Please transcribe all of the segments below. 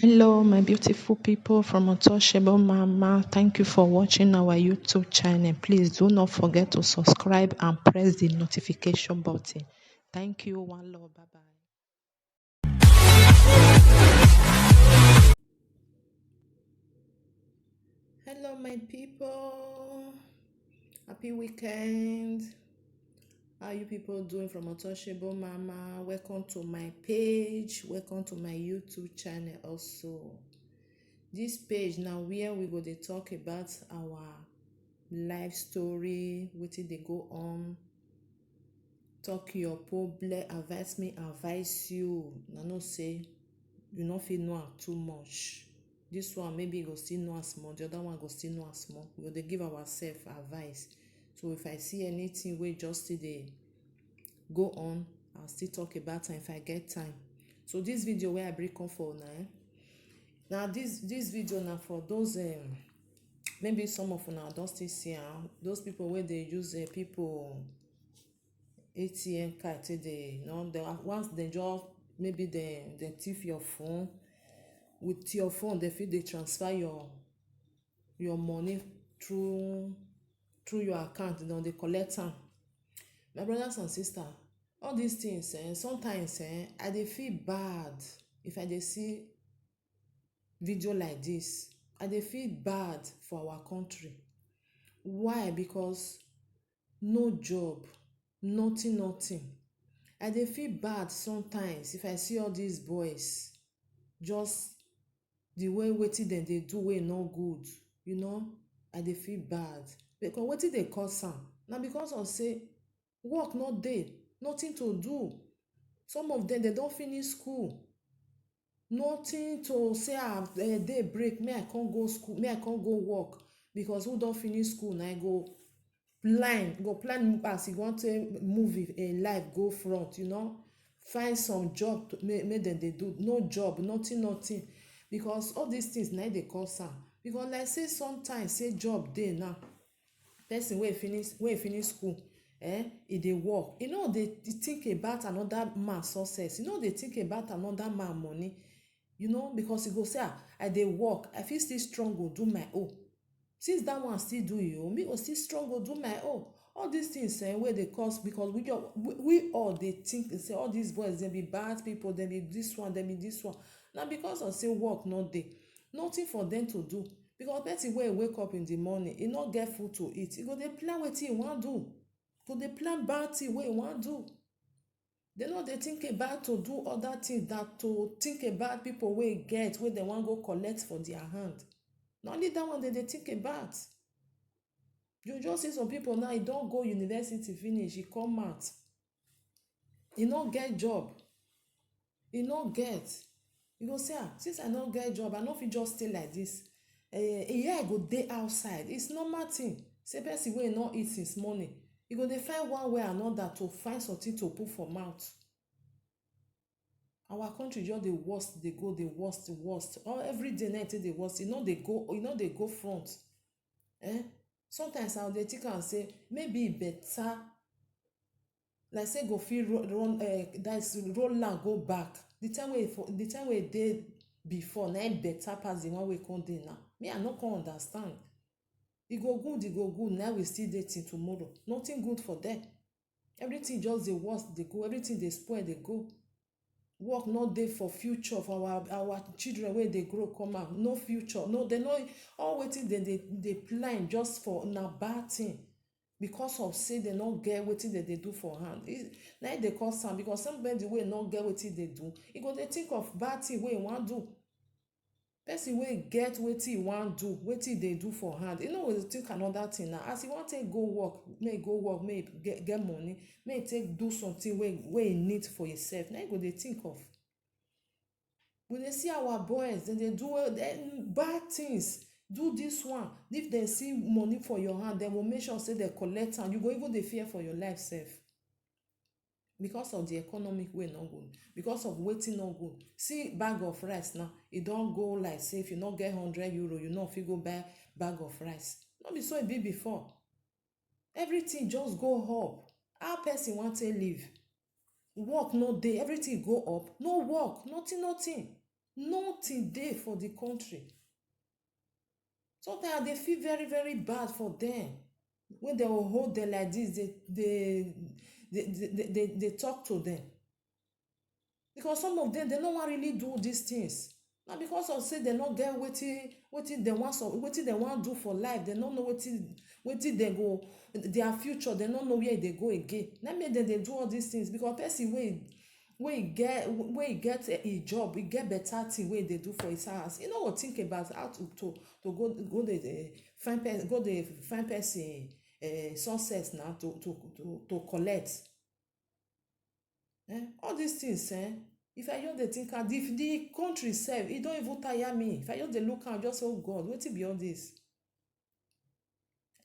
Hello, my beautiful people from Untouchable Mama. Thank you for watching our YouTube channel. Please do not forget to subscribe and press the notification button. Thank you. One love. Bye bye. Hello, my people. Happy weekend. How you people doing from Untouchable Mama? Welcome to my page. Welcome to my YouTube channel also. This page now where we go to talk about our life story, wetin dey go on, talk your problem, advise you. Na know say you no fit know am too much. This one maybe you go still know am small, the other one go still know am small. We go dey give ourselves advice. So if I see anything wey just still dey go on, I'll still talk about am if I get time. So this video wey I bring come for na this video na for those maybe some of una don still see am, those people wey dey use people ATM card take dey once dem just maybe dem thief your phone, with your phone dem fit dey transfer your money through your account, dem dey collect am. My brothers and sisters, all these things sometimes I dey feel bad if I dey see video like this. I dey feel bad for our country. Why? Because no job, nothing. I dey feel bad sometimes if I see all these boys, just the way wetin dem dey do wey no good, I dey feel bad because wetin dey cause am na because of say work no dey, nothing to do. Some of dem don finish school, nothing to say day break make I come go school, make I come go work, because who don finish school na go plan as e wan take move im life go front, find some job make dem dey do. No job, nothing, because all these things na dey cause am. Because like say sometimes say job dey now, person wey finish school e dey work, e no dey think about another man success, e no dey think about another man money, because e go say I dey work, I fit still strong go do my own. Since that one still do im own, me go still strong go do my own. All these things wey dey cause, because we all dey think say all these boys dem be bad people, dem be this one, na because of say work no dey, nothing for dem to do. Because person wey wake up in the morning, e no get food to eat, e go dey plan wetin e wan do, go dey plan bad thing wey e wan do. Dem no dey think about to do other things than to think about people wey get, wey dem wan go collect for their hand. Na only that one dem dey think about. You just see some people now, e don go university finish, e come out, e no get job, e no get. You go say since I no get job, I no fit just stay like this. A year I go dey outside. It's normal thing. Say person wey no eat since morning, e go dey find one way or another to find something to put for mouth. Our country just dey worst, dey go the worst. Every day na dey worst. E no dey go front. Sometimes I dey think am say maybe e better, like say go fit roll am go back. The time wey e dey before na better pass the one wey come dey now. Me, I no come understand. E go good, now we still dey till tomorrow. Nothing good for them. Everything just dey worst, dey go. Everything dey spoil, dey go. Work no dey for future for our children wey dey grow come out. No future. No, they no, all wetin dem dey plan just for na bad thing, because of say dem no get wetin dem dey do for hand. Na dey cause am, because somebody wey no get wetin dey do, e go dey think of bad thing wey e wan do. Person wey get wetin e wan do, wetin e dey do for hand, e no go think another thing. Now as e wan take go work, make e get money, make e take do something wey e need for himself, na e go dey think of. We dey see our boys, dem dey do bad things. Do this one, if dem see money for your hand, dem go make sure say dem collect am. You go even dey fear for your life sef, because of the economic way no good, because of wetin no good. See bag of rice now, e don go like say if you no get €100, you no fit go buy bag of rice. No be so e be before. Everything just go up. How person wan take live? Work no dey, everything go up, no work, nothing. Nothing dey for the country. Sometimes they feel very very bad for them. When they will hold them like this, they talk to them. Because some of them, they no wan really do these things. Na because of say they no get wetin dem wan do for life. They no know wetin dem go, their future, they no know where they go again. Na make dem dey do all these things. Because person wey get a job, e get better thing wey e dey do for his house, e no go think about how to go dey find person success na to collect. All these things, if I just dey think am, the country sef, e don even tire me. If I just dey look am, just say, oh God, wetin be all this?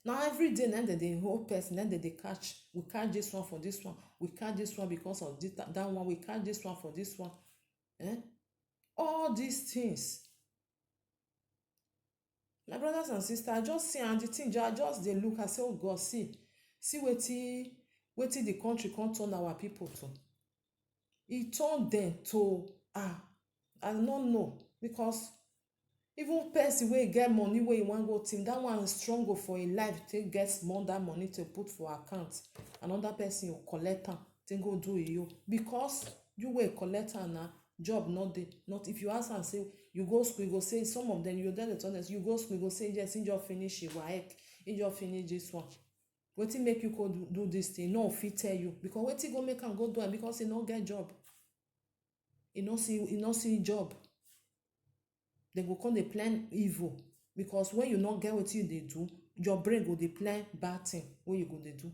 Na everyday na dem dey hold person, na dem dey catch. We catch this one for this one, we catch this one because of that one, we catch this one for this one. All these things. My brothers and sisters, I just see am, the thing, I just dey look, I say, oh God, see wetin the country come turn our people to. E turn them to I no know, because even person wey get money wey e wan go think, that one struggle for im life take get small that money to put for account. Another person go collect am take go do iyo. Because you wey collect am na job no dey. Not if you ask am say you go school, you go say, some of them, you tell the honest, you go school, you go say yes, he just finish WAEC, he just finish this one. Wetin make you go do this thing? No fit tell you. Because wetin go make am go do am? Because he no get job. He no see job. They go come dey plan evil. Because when you no get wetin you dey do, your brain go dey plan bad thing wey you go dey do.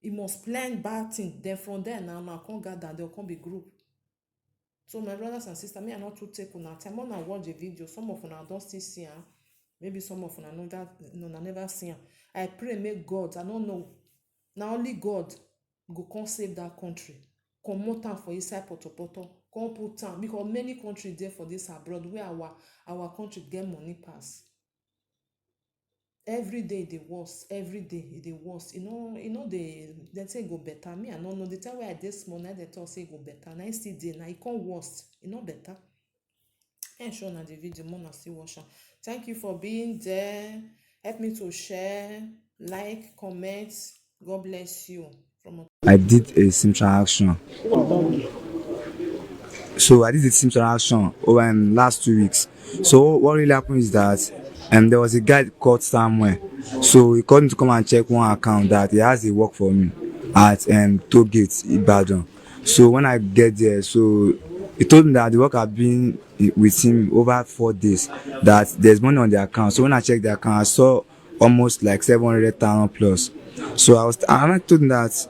You must plan bad thing. Then from there now come gather, they'll come be group. So my brothers and sisters, me I not too take una time. When I watch the video, some of una don't still see am. Maybe some of una never see am. I pray make God, I don't know. Now only God go come save that country. Comot am for inside potopoto. Come put am, because many countries there for this abroad where our country get money pass. Every day dey worse, every day e dey worse. They say e go better. Me I no know. The time wey I dey small, na they talk say e go better. Na still dey, na e come worse. E no better. Show na the video, more na still watch am. Thank you for being there. Help me to share, like, comment. God bless you. I did a SIM transaction. So I did a SIM transaction over in last 2 weeks. So what really happened is that there was a guy called Samuel. So he called me to come and check one account that he has a work for me at Toll Gate, Ibadan. So when I get there, so he told me that the work had been with him over 4 days, that there's money on the account. So when I checked the account, I saw almost like 700,000 plus. So I told him that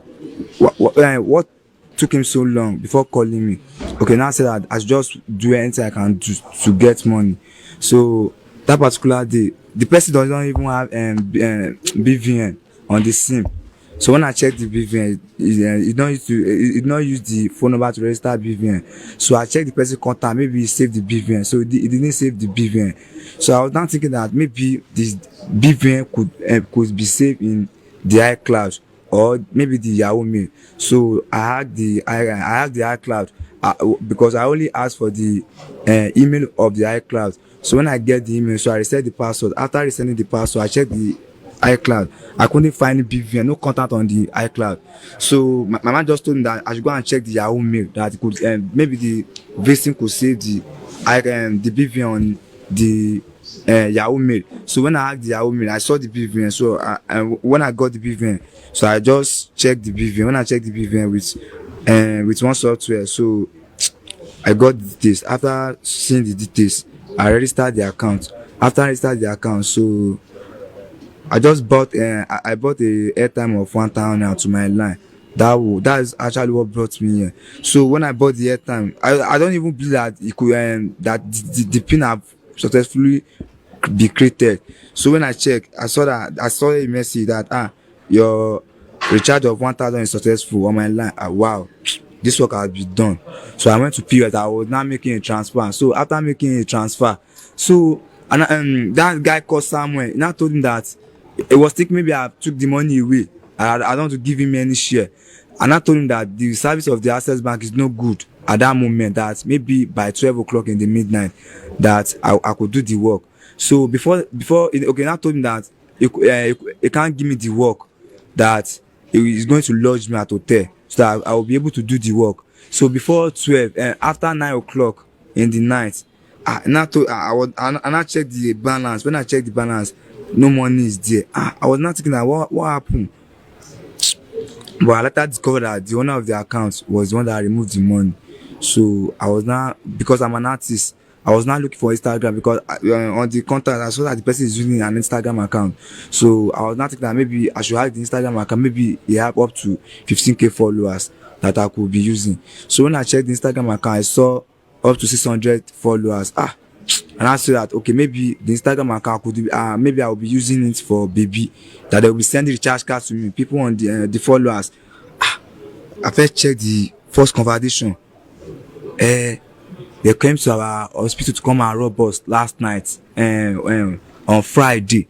what took him so long before calling me. Okay, now I said that I should just do anything I can do to get money. So that particular day, the person doesn't even have BVN on the SIM. So when I checked the BVN, it not use the phone number to register BVN. So I checked the person contact, maybe he saved the BVN. So it didn't save the BVN. So I was now thinking that maybe this BVN could be saved in the iCloud or maybe the Yahoo Mail. So I hacked the iCloud because I only asked for the email of the iCloud. So when I get the email, so I reset the password. After resetting the password, I checked the iCloud. I couldn't find the BVN, no contact on the iCloud. So my man just told me that I should go and check the Yahoo Mail, that it could maybe the victim could save the BVN on the Yahoo Mail. So when I hacked the Yahoo Mail, I saw the BVN. So when I got the BVN, so I just checked the BVN. When I checked the BVN with one software, so I got the details. After seeing the details, I registered the account. After I registered the account, so I just bought I bought a airtime of 1,000 naira to my line. That is actually what brought me here. So when I bought the airtime, I don't even believe that it could that the pin have successfully be created. So when I checked, I saw a message that your recharge of 1,000 is successful on my line. Wow, this work has been done. So I went to POS. I was now making a transfer. So after making a transfer, so that guy called Samuel. He now told him that it was thinking maybe I took the money away. I don't want to give him any share. And I told him that the service of the Access Bank is no good at that moment, that maybe by 12 o'clock in the midnight that I could do the work. So before okay, I told him that he can't give me the work, that he is going to lodge me at hotel so that I will be able to do the work. So before 12, after 9 o'clock in the night, and I checked the balance. When I checked the balance, no money is there. I was not thinking that what happened. But I later discovered that the owner of the account was the one that removed the money. So I was not, because I'm an artist, I was not looking for Instagram, because on the contact I saw that the person is using an Instagram account. So I was not thinking that maybe I should have the Instagram account. Maybe he have up to 15k followers that I could be using. So when I checked the Instagram account, I saw up to 600 followers. And I said that, okay, maybe the Instagram account could be, maybe I will be using it for baby, that they will be sending recharge cards to me, people on the followers. I first checked the first conversation. They came to our hospital to come and rob us last night, on Friday.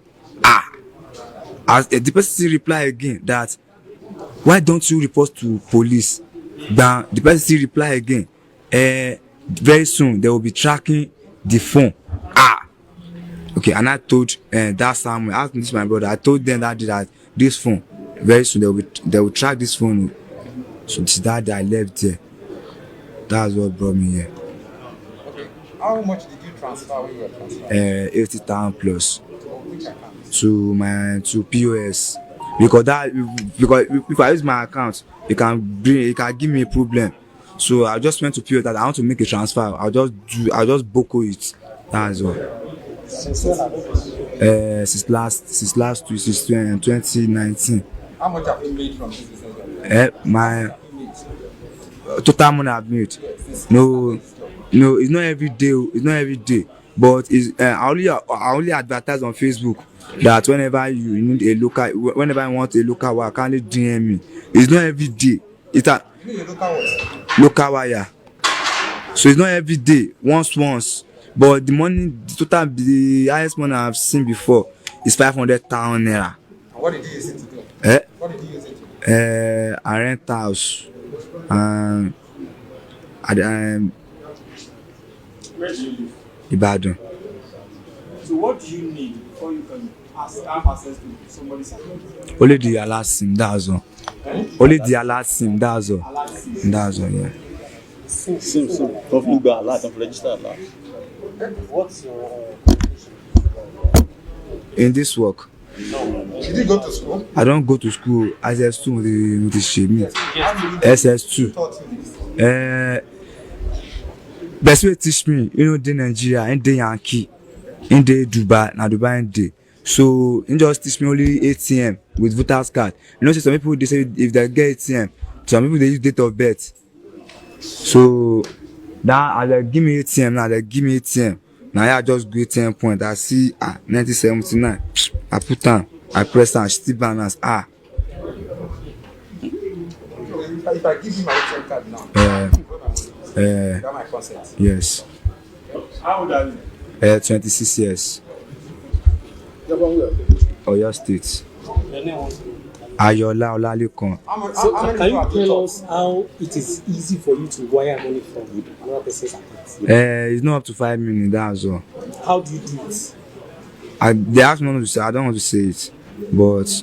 As the person still reply again that, why don't you report to police? Then the person still reply again, very soon they will be tracking the phone. Okay, and I told that Samuel, I asked this my brother, I told them that this phone, very soon they will track this phone. So this that I left there. That's what brought me here. Okay. How much did you transfer when you were transferring? 80,000 plus Which account? to POS, because if I use my account, it can give me a problem. So I just went to POS that I want to make a transfer. I'll just boko it. That's all. Since when have you Since last 2019. How much have you made from this business? My total money I've made. No, it's not every day. It's not every day. But I only advertise on Facebook that whenever you need whenever I want a local wire, kindly DM me. It's not every day. It's a You need a local what? local wire. So it's not every day. Once. But the highest money I've seen before is 500,000 naira. And what did you use it to do? What did you use it to do? I rent house. Where do you live? Ibadan. So what do you need before you can have access to somebody's account? Only the alert SIM, that's all. Only the alert SIM, that's all. Alert SIM. That's all, yeah. Sim. Don't go alert, don't register alert. What's your In this work, Did you go to school? I don't go to school. SS2 with the shame. How did SS2. taught you this? Best way teach me, in Nigeria, in the Yankee, in the Dubai, na Dubai in the. So, in just teach me only ATM with voters card. So some people they say if they get ATM, some people they use date of birth. So, now I like give me ATM, now they give me ATM. Now I just go ATM point. I see 1979. I put on, I press on, still balance. If I give you my ATM card now, you got my consent. Yes. how old are you? 26 years. You're from where? Oyo State. Your name was? Ayola Olalekan. So How many can people you have you tell taught? us how it is easy for you to wire money from another person's account? It's not up to 5 minutes, that's all. How do you do it? They asked me not to say, I don't want to say it. But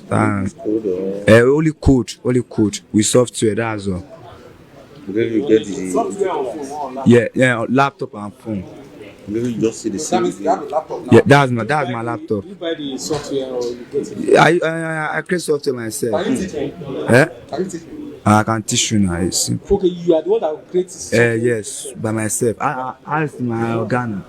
only code with software, that's all. Maybe you get the Software on phone or online? Yeah, laptop and phone. maybe you just see the That same means you have a thing. laptop now. Yeah, that's my laptop. You buy the software or you get it? I create software myself. Can you teach me? Can you teach me? I can teach you now. It's simple. Okay, you are the one that creates software. Yes, by myself. I asked my organ.